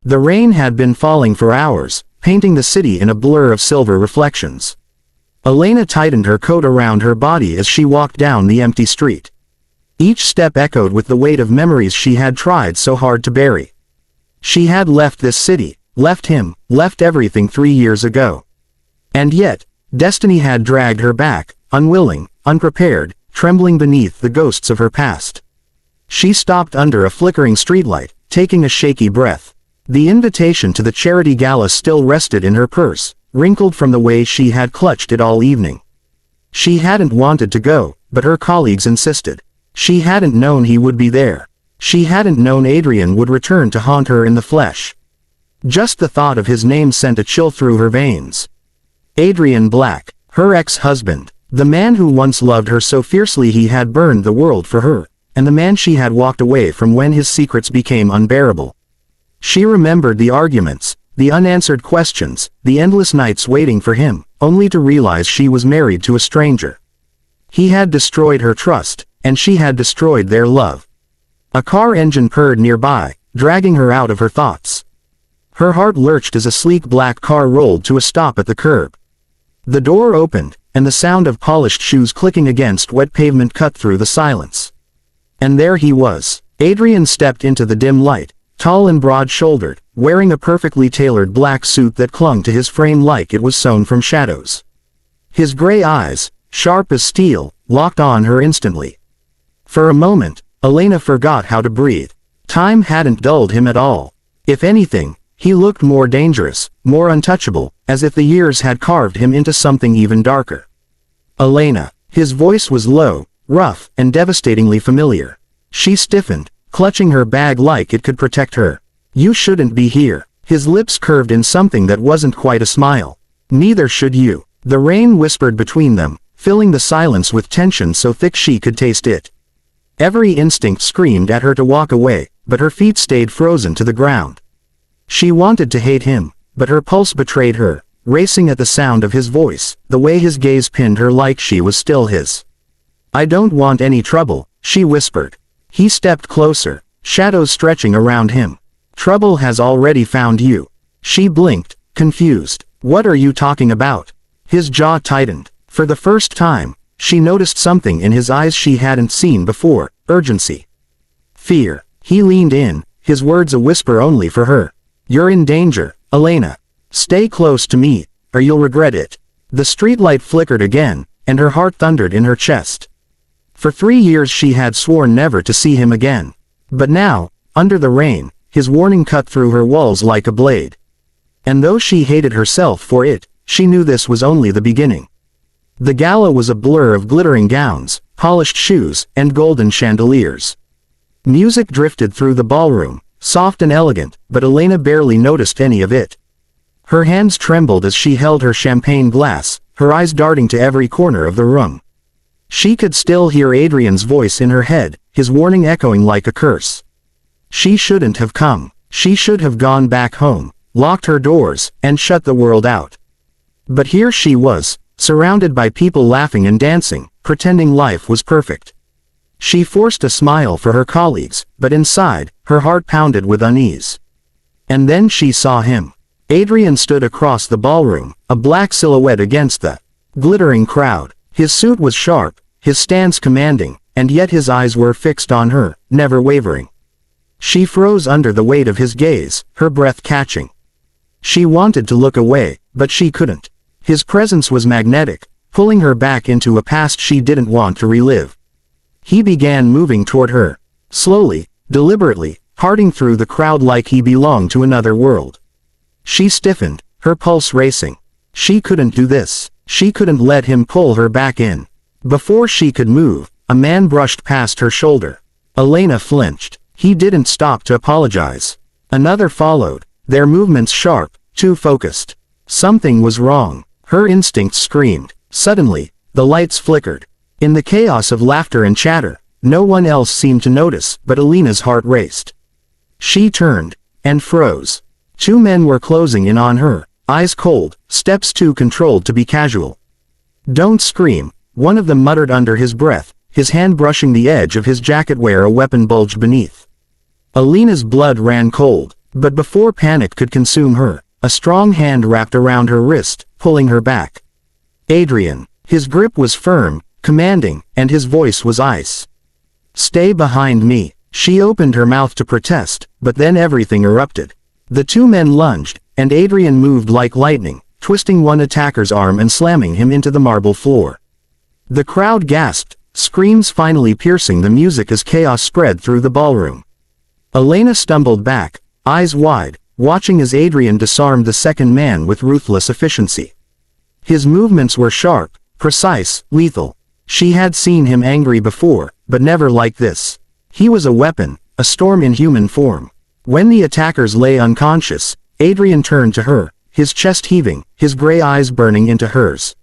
The rain had been falling for hours, painting the city in a blur of silver reflections. Elena tightened her coat around her body as she walked down the empty street. Each step echoed with the weight of memories she had tried so hard to bury. She had left this city, left him, left everything 3 years ago. And yet, destiny had dragged her back, unwilling, unprepared, trembling beneath the ghosts of her past. She stopped under a flickering streetlight, taking a shaky breath. The invitation to the charity gala still rested in her purse, wrinkled from the way she had clutched it all evening. She hadn't wanted to go, but her colleagues insisted. She hadn't known he would be there. She hadn't known Adrian would return to haunt her in the flesh. Just the thought of his name sent a chill through her veins. Adrian Black, her ex-husband, the man who once loved her so fiercely he had burned the world for her, and the man she had walked away from when his secrets became unbearable. She remembered the arguments, the unanswered questions, the endless nights waiting for him, only to realize she was married to a stranger. He had destroyed her trust, and she had destroyed their love. A car engine purred nearby, dragging her out of her thoughts. Her heart lurched as a sleek black car rolled to a stop at the curb. The door opened, and the sound of polished shoes clicking against wet pavement cut through the silence. And there he was. Adrian stepped into the dim light, tall and broad-shouldered, wearing a perfectly tailored black suit that clung to his frame like it was sewn from shadows. His gray eyes, sharp as steel, locked on her instantly. For a moment, Elena forgot how to breathe. Time hadn't dulled him at all. If anything, he looked more dangerous, more untouchable, as if the years had carved him into something even darker. Elena. His voice was low, rough, and devastatingly familiar. She stiffened, clutching her bag like it could protect her. You shouldn't be here. His lips curved in something that wasn't quite a smile. Neither should you. The rain whispered between them, filling the silence with tension so thick she could taste it. Every instinct screamed at her to walk away, but her feet stayed frozen to the ground. She wanted to hate him, but her pulse betrayed her, racing at the sound of his voice, the way his gaze pinned her like she was still his. I don't want any trouble, she whispered. He stepped closer, shadows stretching around him. Trouble has already found you. She blinked, confused. What are you talking about? His jaw tightened. For the first time, she noticed something in his eyes she hadn't seen before, urgency. Fear. He leaned in, his words a whisper only for her. You're in danger, Elena. Stay close to me, or you'll regret it. The streetlight flickered again, and her heart thundered in her chest. For 3 years she had sworn never to see him again. But now, under the rain, his warning cut through her walls like a blade. And though she hated herself for it, she knew this was only the beginning. The gala was a blur of glittering gowns, polished shoes, and golden chandeliers. Music drifted through the ballroom, soft and elegant, but Elena barely noticed any of it. Her hands trembled as she held her champagne glass, her eyes darting to every corner of the room. She could still hear Adrian's voice in her head, his warning echoing like a curse. She shouldn't have come. She should have gone back home, locked her doors, and shut the world out. But here she was, surrounded by people laughing and dancing, pretending life was perfect. She forced a smile for her colleagues, but inside, her heart pounded with unease. And then she saw him. Adrian stood across the ballroom, a black silhouette against the glittering crowd. His suit was sharp, his stance commanding, and yet his eyes were fixed on her, never wavering. She froze under the weight of his gaze, her breath catching. She wanted to look away, but she couldn't. His presence was magnetic, pulling her back into a past she didn't want to relive. He began moving toward her. Slowly, deliberately, parting through the crowd like he belonged to another world. She stiffened, her pulse racing. She couldn't do this. She couldn't let him pull her back in. Before she could move, a man brushed past her shoulder. Elena flinched. He didn't stop to apologize. Another followed, their movements sharp, too focused. Something was wrong. Her instincts screamed. Suddenly, the lights flickered. In the chaos of laughter and chatter, no one else seemed to notice, but Elena's heart raced. She turned, and froze. 2 men were closing in on her, eyes cold, steps too controlled to be casual. Don't scream, one of them muttered under his breath, his hand brushing the edge of his jacket where a weapon bulged beneath. Elena's blood ran cold. But before panic could consume her, a strong hand wrapped around her wrist, pulling her back. Adrian. His grip was firm, commanding, and his voice was ice. "Stay behind me." She opened her mouth to protest, but then everything erupted. The two men lunged, and Adrian moved like lightning, twisting one attacker's arm and slamming him into the marble floor. The crowd gasped, screams finally piercing the music as chaos spread through the ballroom. Elena stumbled back, eyes wide, watching as Adrian disarmed the second man with ruthless efficiency. His movements were sharp, precise, lethal. She had seen him angry before, but never like this. He was a weapon, a storm in human form. When the attackers lay unconscious, Adrian turned to her, his chest heaving, his gray eyes burning into hers.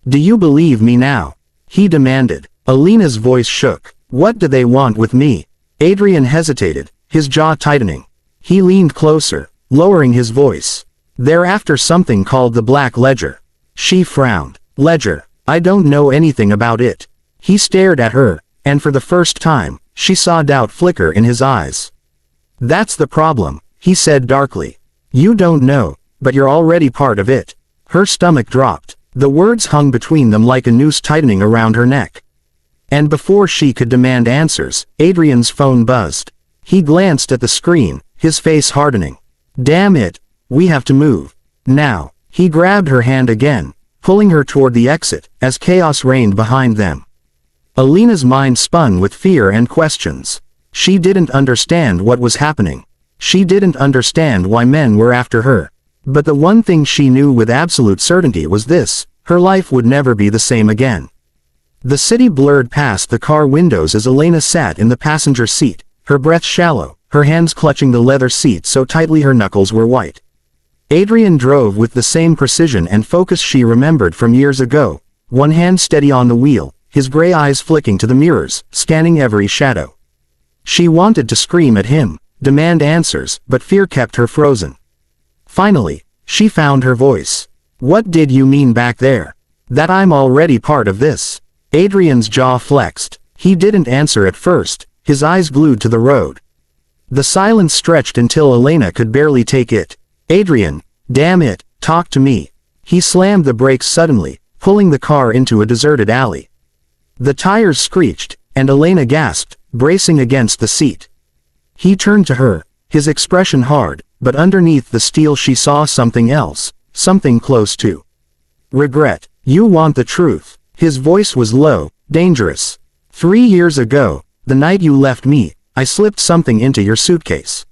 "Do you believe me now?" he demanded. Elena's voice shook. "What do they want with me?" Adrian hesitated, his jaw tightening. He leaned closer, lowering his voice. "They're after something called the Black Ledger." She frowned. "Ledger? I don't know anything about it." He stared at her, and for the first time, she saw doubt flicker in his eyes. "That's the problem," he said darkly. "You don't know, but you're already part of it." Her stomach dropped. The words hung between them like a noose tightening around her neck. And before she could demand answers, Adrian's phone buzzed. He glanced at the screen, his face hardening. "Damn it, we have to move. Now." He grabbed her hand again, pulling her toward the exit, as chaos reigned behind them. Elena's mind spun with fear and questions. She didn't understand what was happening. She didn't understand why men were after her. But the one thing she knew with absolute certainty was this: her life would never be the same again. The city blurred past the car windows as Elena sat in the passenger seat, her breath shallow, her hands clutching the leather seat so tightly her knuckles were white. Adrian drove with the same precision and focus she remembered from years ago, one hand steady on the wheel, his gray eyes flicking to the mirrors, scanning every shadow. She wanted to scream at him, demand answers, but fear kept her frozen. Finally, she found her voice. "What did you mean back there?" "That I'm already part of this." Adrian's jaw flexed. He didn't answer at first, his eyes glued to the road. The silence stretched until Elena could barely take it. "Adrian, damn it, talk to me." He slammed the brakes suddenly, pulling the car into a deserted alley. The tires screeched, and Elena gasped, bracing against the seat. He turned to her, his expression hard, but underneath the steel she saw something else, something close to regret. "You want the truth." His voice was low, dangerous. 3 years ago, the night you left me, I slipped something into your suitcase.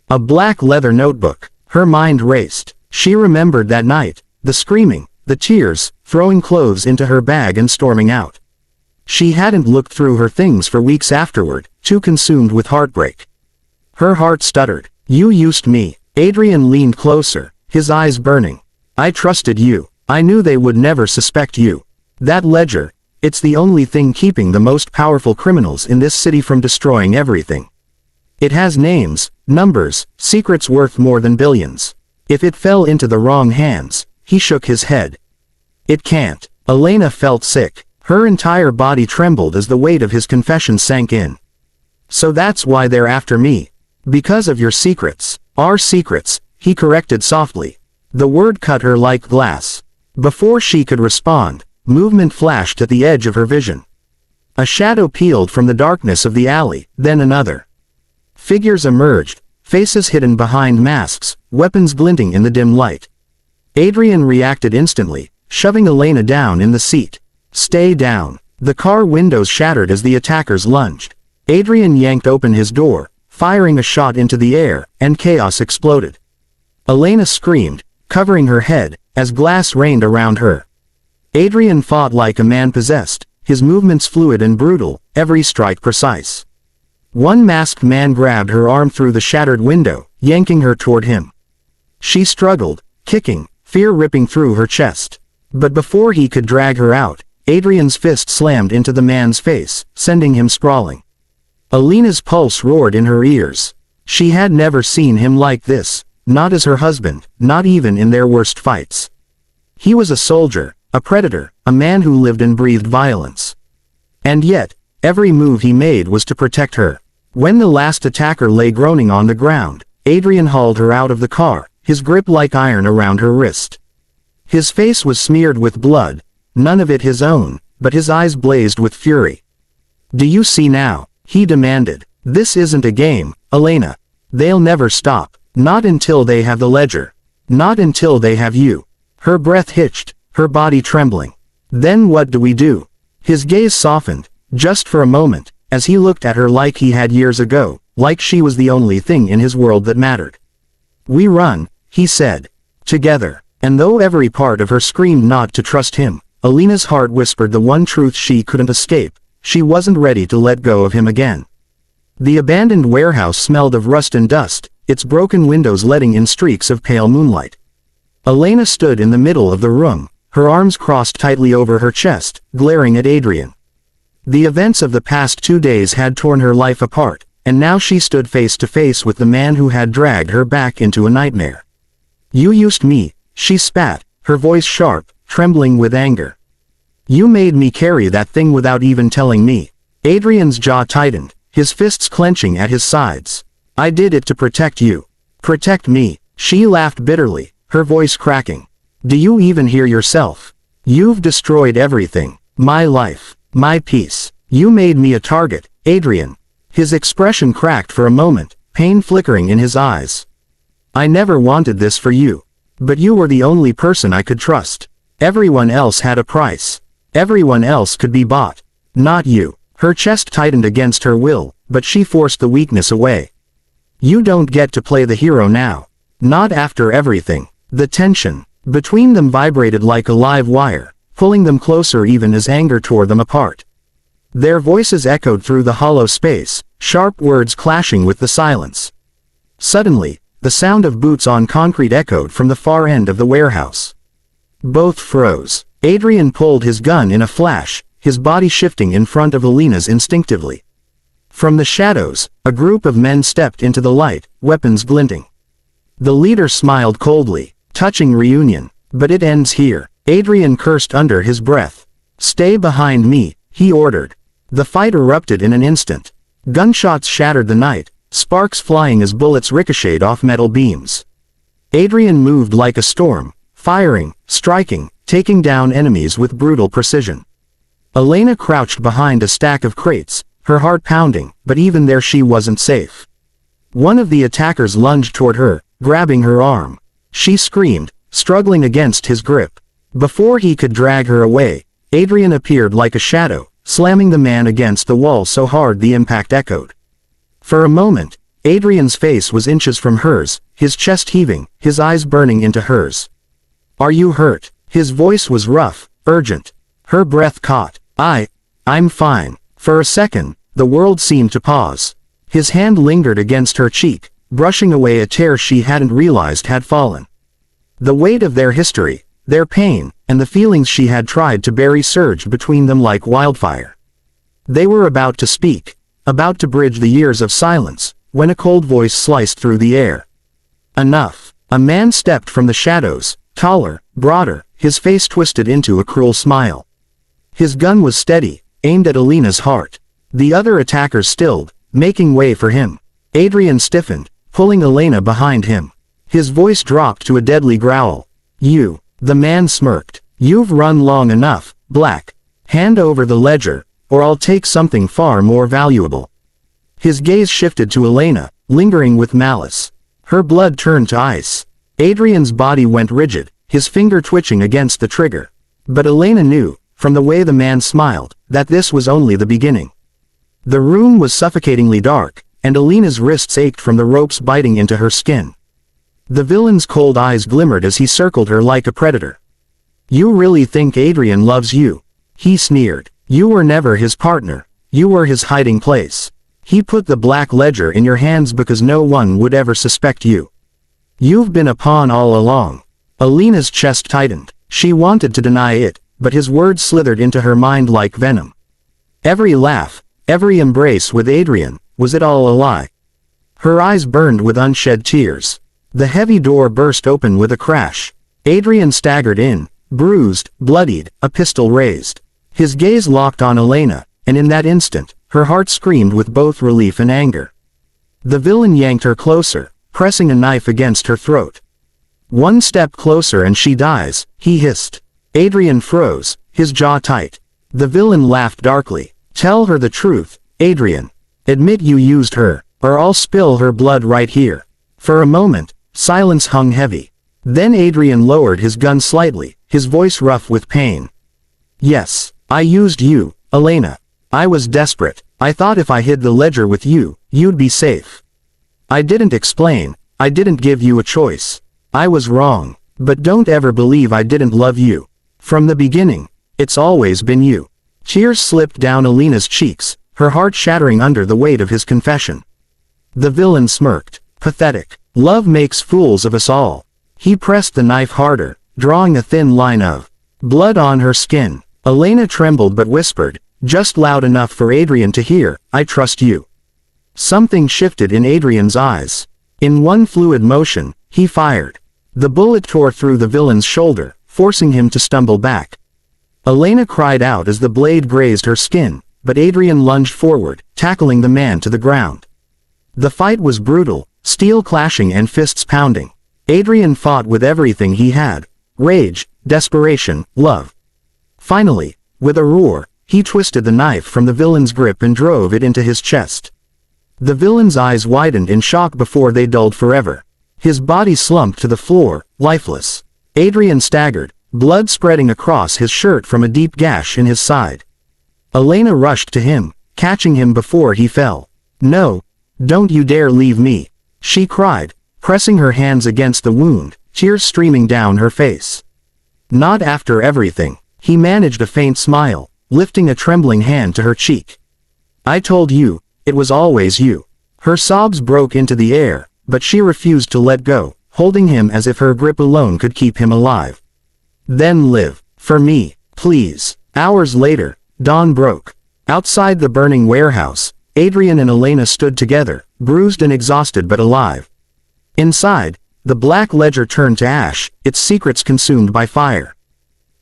A black leather notebook. Her mind raced. She remembered that night, the screaming, the tears, throwing clothes into her bag and storming out. She hadn't looked through her things for weeks afterward, too consumed with heartbreak. Her heart stuttered. "You used me." Adrian leaned closer, his eyes burning. "I trusted you. I knew they would never suspect you. That ledger, it's the only thing keeping the most powerful criminals in this city from destroying everything. It has names, numbers, secrets worth more than billions. If it fell into the wrong hands," he shook his head. "It can't." Elena felt sick. Her entire body trembled as the weight of his confession sank in. "So that's why they're after me. Because of your secrets." "Our secrets," he corrected softly. The word cut her like glass. Before she could respond, movement flashed at the edge of her vision. A shadow peeled from the darkness of the alley, then another. Figures emerged, faces hidden behind masks, weapons glinting in the dim light. Adrian reacted instantly, shoving Elena down in the seat. "Stay down." The car windows shattered as the attackers lunged. Adrian yanked open his door, firing a shot into the air, and chaos exploded. Elena screamed, covering her head, as glass rained around her. Adrian fought like a man possessed, his movements fluid and brutal, every strike precise. One masked man grabbed her arm through the shattered window, yanking her toward him. She struggled, kicking, fear ripping through her chest. But before he could drag her out, Adrian's fist slammed into the man's face, sending him sprawling. Elena's pulse roared in her ears. She had never seen him like this, not as her husband, not even in their worst fights. He was a soldier, a predator, a man who lived and breathed violence. And yet, every move he made was to protect her. When the last attacker lay groaning on the ground, Adrian hauled her out of the car, his grip like iron around her wrist. His face was smeared with blood, none of it his own, but his eyes blazed with fury. "Do you see now?" he demanded. "This isn't a game, Elena. They'll never stop. Not until they have the ledger. Not until they have you." Her breath hitched, her body trembling. "Then what do we do?" His gaze softened, just for a moment, as he looked at her like he had years ago, like she was the only thing in his world that mattered. "We run," he said. "Together." And though every part of her screamed not to trust him, Elena's heart whispered the one truth she couldn't escape: she wasn't ready to let go of him again. The abandoned warehouse smelled of rust and dust, its broken windows letting in streaks of pale moonlight. Elena stood in the middle of the room, her arms crossed tightly over her chest, glaring at Adrian. The events of the past 2 days had torn her life apart, and now she stood face to face with the man who had dragged her back into a nightmare. "You used me," she spat, her voice sharp, trembling with anger. "You made me carry that thing without even telling me." Adrian's jaw tightened, his fists clenching at his sides. "I did it to protect you." "Protect me?" She laughed bitterly, her voice cracking. "Do you even hear yourself? You've destroyed everything. My life. My peace. You made me a target, Adrian." His expression cracked for a moment, pain flickering in his eyes. "I never wanted this for you. But you were the only person I could trust. Everyone else had a price. Everyone else could be bought. Not you." Her chest tightened against her will, but she forced the weakness away. "You don't get to play the hero now. Not after everything." The tension between them vibrated like a live wire, pulling them closer even as anger tore them apart. Their voices echoed through the hollow space, sharp words clashing with the silence. Suddenly, the sound of boots on concrete echoed from the far end of the warehouse. Both froze. Adrian pulled his gun in a flash, his body shifting in front of Elena's instinctively. From the shadows, a group of men stepped into the light, weapons glinting. The leader smiled coldly. "Touching reunion. But it ends here." Adrian cursed under his breath. "Stay behind me," he ordered. The fight erupted in an instant. Gunshots shattered the night, sparks flying as bullets ricocheted off metal beams. Adrian moved like a storm, firing, striking, taking down enemies with brutal precision. Elena crouched behind a stack of crates, her heart pounding, but even there she wasn't safe. One of the attackers lunged toward her, grabbing her arm. She screamed, struggling against his grip. Before he could drag her away, Adrian appeared like a shadow, slamming the man against the wall so hard the impact echoed. For a moment, Adrian's face was inches from hers, his chest heaving, his eyes burning into hers. "Are you hurt?" His voice was rough, urgent. Her breath caught. I'm fine." For a second, the world seemed to pause. His hand lingered against her cheek, brushing away a tear she hadn't realized had fallen. The weight of their history, their pain, and the feelings she had tried to bury surged between them like wildfire. They were about to speak, about to bridge the years of silence, when a cold voice sliced through the air. "Enough." A man stepped from the shadows, taller, broader, his face twisted into a cruel smile. His gun was steady, aimed at Elena's heart. The other attackers stilled, making way for him. Adrian stiffened, pulling Elena behind him. His voice dropped to a deadly growl. "You." The man smirked. "You've run long enough, Black. Hand over the ledger, or I'll take something far more valuable." His gaze shifted to Elena, lingering with malice. Her blood turned to ice. Adrian's body went rigid, his finger twitching against the trigger. But Elena knew, from the way the man smiled, that this was only the beginning. The room was suffocatingly dark, and Elena's wrists ached from the ropes biting into her skin. The villain's cold eyes glimmered as he circled her like a predator. "You really think Adrian loves you?" He sneered. "You were never his partner. You were his hiding place. He put the black ledger in your hands because no one would ever suspect you. You've been a pawn all along." Elena's chest tightened. She wanted to deny it, but his words slithered into her mind like venom. Every laugh, every embrace with Adrian, was it all a lie? Her eyes burned with unshed tears. The heavy door burst open with a crash. Adrian staggered in, bruised, bloodied, a pistol raised. His gaze locked on Elena, and in that instant, her heart screamed with both relief and anger. The villain yanked her closer, pressing a knife against her throat. "One step closer and she dies," he hissed. Adrian froze, his jaw tight. The villain laughed darkly. "Tell her the truth, Adrian. Admit you used her, or I'll spill her blood right here." For a moment, silence hung heavy. Then Adrian lowered his gun slightly, his voice rough with pain. "Yes, I used you, Elena. I was desperate. I thought if I hid the ledger with you, you'd be safe. I didn't explain, I didn't give you a choice. I was wrong, but don't ever believe I didn't love you. From the beginning, it's always been you." Tears slipped down Elena's cheeks, her heart shattering under the weight of his confession. The villain smirked. "Pathetic. Love makes fools of us all." He pressed the knife harder, drawing a thin line of blood on her skin. Elena trembled but whispered, just loud enough for Adrian to hear, "I trust you." Something shifted in Adrian's eyes. In one fluid motion, he fired. The bullet tore through the villain's shoulder, forcing him to stumble back. Elena cried out as the blade grazed her skin, but Adrian lunged forward, tackling the man to the ground. The fight was brutal, steel clashing and fists pounding. Adrian fought with everything he had: rage, desperation, love. Finally, with a roar, he twisted the knife from the villain's grip and drove it into his chest. The villain's eyes widened in shock before they dulled forever. His body slumped to the floor, lifeless. Adrian staggered, blood spreading across his shirt from a deep gash in his side. Elena rushed to him, catching him before he fell. "No, don't you dare leave me," she cried, pressing her hands against the wound, tears streaming down her face. "Not after everything." He managed a faint smile, lifting a trembling hand to her cheek. "I told you, it was always you." Her sobs broke into the air, but she refused to let go, holding him as if her grip alone could keep him alive. "Then live, for me, please." Hours later, dawn broke. Outside the burning warehouse, Adrian and Elena stood together, bruised and exhausted but alive. Inside, the black ledger turned to ash, its secrets consumed by fire.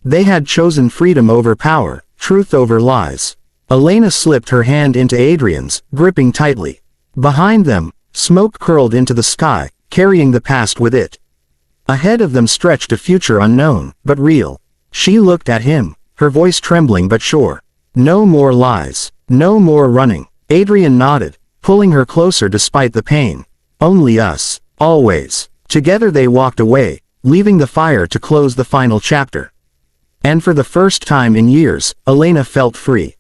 They had chosen freedom over power, truth over lies. Elena slipped her hand into Adrian's, gripping tightly. Behind them, smoke curled into the sky, carrying the past with it. Ahead of them stretched a future unknown, but real. She looked at him, her voice trembling but sure. "No more lies. No more running." Adrian nodded, pulling her closer despite the pain. "Only us, always." Together they walked away, leaving the fire to close the final chapter. And for the first time in years, Elena felt free.